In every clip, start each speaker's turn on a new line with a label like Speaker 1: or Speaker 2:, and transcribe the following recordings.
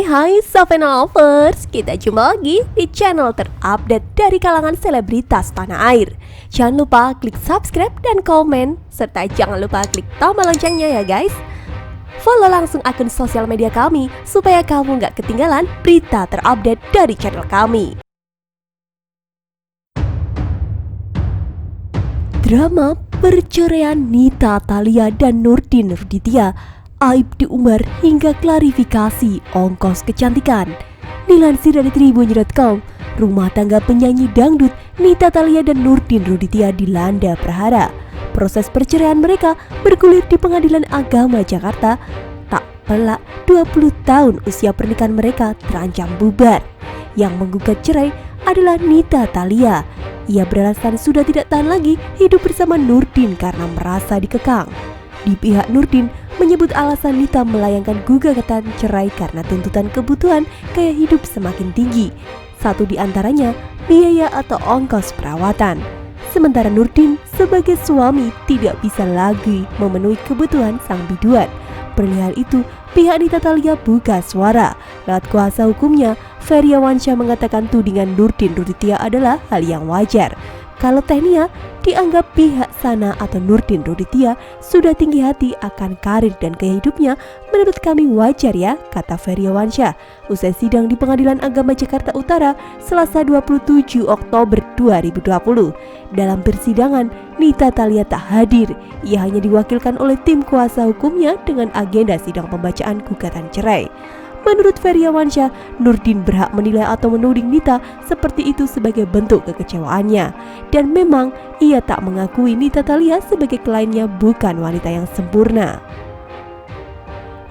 Speaker 1: Hai Sofena Lovers, kita jumpa lagi di channel terupdate dari kalangan selebritas tanah air. Jangan lupa klik subscribe dan komen, serta jangan lupa klik tombol loncengnya ya guys. Follow langsung akun sosial media kami supaya kamu gak ketinggalan berita terupdate dari channel kami. Drama perceraian Nita Thalia dan Nurdin Ruditya, aib diumbar hingga klarifikasi ongkos kecantikan. Dilansir dari Tribun.com, rumah tangga penyanyi dangdut Nita Thalia dan Nurdin Ruditya dilanda prahara. Proses perceraian mereka bergulir di Pengadilan Agama Jakarta. Tak pelak 20 tahun usia pernikahan mereka terancam bubar. Yang menggugat cerai adalah Nita Thalia. Ia beralasan sudah tidak tahan lagi hidup bersama Nurdin karena merasa dikekang. Di pihak Nurdin menyebut alasan Nita melayangkan gugatan cerai karena tuntutan kebutuhan gaya hidup semakin tinggi. Satu di antaranya biaya atau ongkos perawatan. Sementara Nurdin sebagai suami tidak bisa lagi memenuhi kebutuhan sang biduan. Perihal itu, pihak Nita Thalia buka suara. Lewat kuasa hukumnya, Feryawansyah mengatakan tudingan Nurdin Ruditya adalah hal yang wajar. Kalau Tehnia dianggap pihak sana atau Nurdin Ruditya sudah tinggi hati akan karir dan gaya hidupnya, menurut kami wajar ya, kata Feryawansyah. Usai sidang di Pengadilan Agama Jakarta Utara Selasa 27 Oktober 2020. Dalam persidangan, Nita Thalia tak hadir. Ia hanya diwakilkan oleh tim kuasa hukumnya dengan agenda sidang pembacaan gugatan cerai. Menurut Feryawansyah, Nurdin berhak menilai atau menuding Nita seperti itu sebagai bentuk kekecewaannya. Dan memang ia tak mengakui Nita Thalia sebagai kliennya bukan wanita yang sempurna.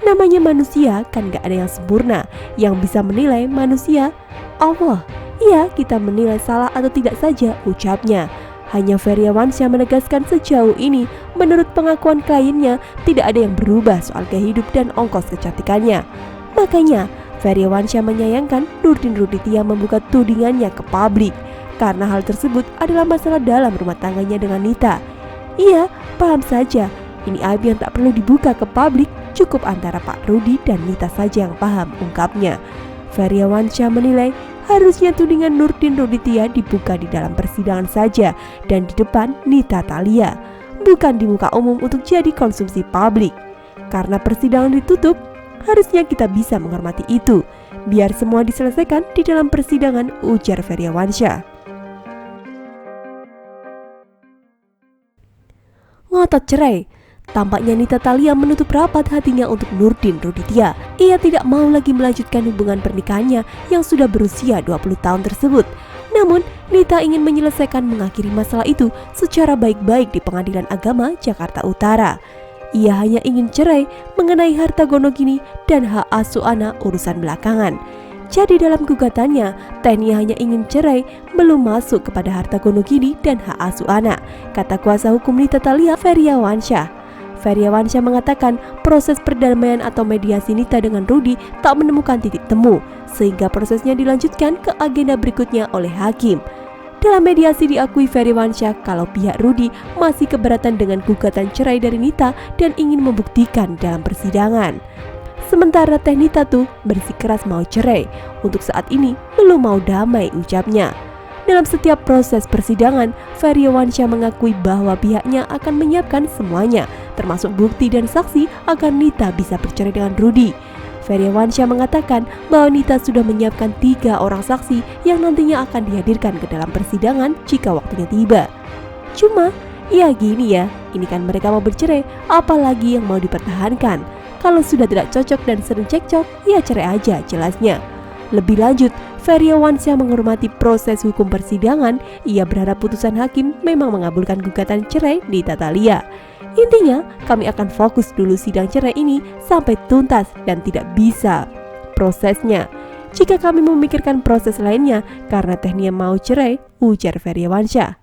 Speaker 1: Namanya manusia kan gak ada yang sempurna. Yang bisa menilai manusia Allah. Iya, kita menilai salah atau tidak saja, ucapnya. Hanya Feryawansyah menegaskan sejauh ini menurut pengakuan kliennya tidak ada yang berubah soal gaya hidup dan ongkos kecantikannya. Makanya, Feryawansyah menyayangkan Nurdin Ruditya membuka tudingannya ke publik karena hal tersebut adalah masalah dalam rumah tangganya dengan Nita. Iya, paham saja, ini aib yang tak perlu dibuka ke publik, cukup antara Pak Rudi dan Nita saja yang paham, ungkapnya. Feryawansyah menilai harusnya tudingan Nurdin Ruditya dibuka di dalam persidangan saja dan di depan Nita Thalia, bukan di muka umum untuk jadi konsumsi publik. Karena persidangan ditutup, harusnya kita bisa menghormati itu. Biar semua diselesaikan di dalam persidangan, ujar Feryawansyah. Ngotot cerai. Tampaknya Nita Thalia menutup rapat hatinya untuk Nurdin Ruditya. Ia tidak mau lagi melanjutkan hubungan pernikahannya yang sudah berusia 20 tahun tersebut. Namun, Nita ingin menyelesaikan mengakhiri masalah itu secara baik-baik di Pengadilan Agama Jakarta Utara. Ia hanya ingin cerai mengenai harta gonogini dan hak asuh anak urusan belakangan. Jadi dalam gugatannya, Tehnia hanya ingin cerai belum masuk kepada harta gonogini dan hak asuh anak, kata kuasa hukum Nita Thalia, Feryawansyah. Feryawansyah mengatakan proses perdamaian atau mediasi Nita dengan Rudi tak menemukan titik temu, sehingga prosesnya dilanjutkan ke agenda berikutnya oleh hakim. Dalam mediasi diakui Feryawansyah kalau pihak Rudi masih keberatan dengan gugatan cerai dari Nita dan ingin membuktikan dalam persidangan. Sementara Teh Nita tuh bersikeras mau cerai, untuk saat ini belum mau damai, ucapnya. Dalam setiap proses persidangan, Feryawansyah mengakui bahwa pihaknya akan menyiapkan semuanya, termasuk bukti dan saksi agar Nita bisa bercerai dengan Rudi. Feryawansyah mengatakan bahwa Nita sudah menyiapkan 3 orang saksi yang nantinya akan dihadirkan ke dalam persidangan jika waktunya tiba. Cuma, ya gini ya, ini kan mereka mau bercerai, apalagi yang mau dipertahankan. Kalau sudah tidak cocok dan sering cekcok, ya cerai aja, jelasnya. Lebih lanjut, Feryawansyah menghormati proses hukum persidangan. Ia berharap putusan hakim memang mengabulkan gugatan cerai Nita Thalia. Intinya, kami akan fokus dulu sidang cerai ini sampai tuntas dan tidak bisa prosesnya. Jika kami memikirkan proses lainnya karena Tehnia mau cerai, ujar Feryawansyah.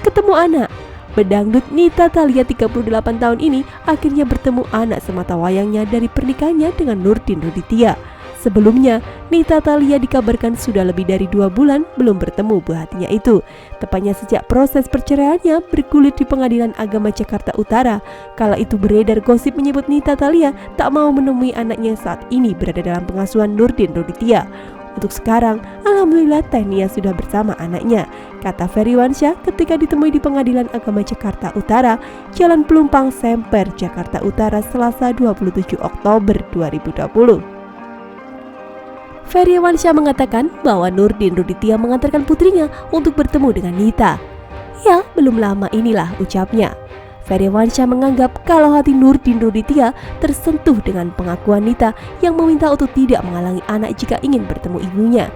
Speaker 1: Ketemu anak. Bedangdut Nita Thalia 38 tahun ini akhirnya bertemu anak semata wayangnya dari pernikahannya dengan Nurdin Ruditya. Sebelumnya, Nita Thalia dikabarkan sudah lebih dari 2 bulan belum bertemu buah hatinya itu. Tepatnya sejak proses perceraiannya bergulir di Pengadilan Agama Jakarta Utara. Kala itu beredar gosip menyebut Nita Thalia tak mau menemui anaknya saat ini berada dalam pengasuhan Nurdin Roditya. Untuk sekarang, alhamdulillah Teh Nia sudah bersama anaknya, kata Ferryansyah ketika ditemui di Pengadilan Agama Jakarta Utara, Jalan Pelumpang Semper, Jakarta Utara, Selasa 27 Oktober 2020. Ferryansyah mengatakan bahwa Nurdin Roditya mengantarkan putrinya untuk bertemu dengan Nita. Ya, belum lama inilah ucapnya. Ferryansyah menganggap kalau hati Nurdin Roditya tersentuh dengan pengakuan Nita yang meminta untuk tidak menghalangi anak jika ingin bertemu ibunya.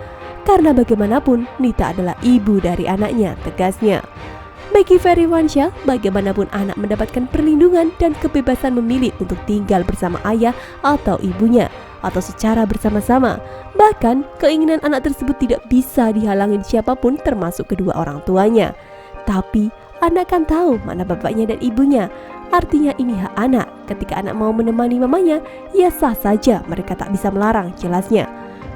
Speaker 1: Karena bagaimanapun Nita adalah ibu dari anaknya, tegasnya. Bagi Ferryansyah, bagaimanapun anak mendapatkan perlindungan dan kebebasan memilih untuk tinggal bersama ayah atau ibunya, atau secara bersama-sama. Bahkan, keinginan anak tersebut tidak bisa dihalangi siapapun termasuk kedua orang tuanya. Tapi, anak kan tahu mana bapaknya dan ibunya. Artinya ini hak anak. Ketika anak mau menemani mamanya, ya sah saja mereka tak bisa melarang, jelasnya.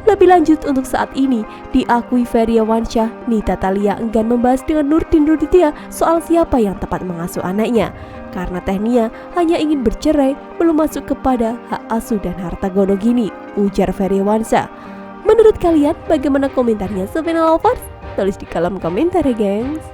Speaker 1: Lebih lanjut untuk saat ini, diakui Ferryansyah, Nita Thalia enggan membahas dengan Nurdin Roditya soal siapa yang tepat mengasuh anaknya. Karena Teh Nia hanya ingin bercerai, belum masuk kepada hak asuh dan harta gono gini, ujar Ferryansyah. Menurut kalian, bagaimana komentarnya, Sevena Lovers? Tulis di kolom komentar ya, gengs.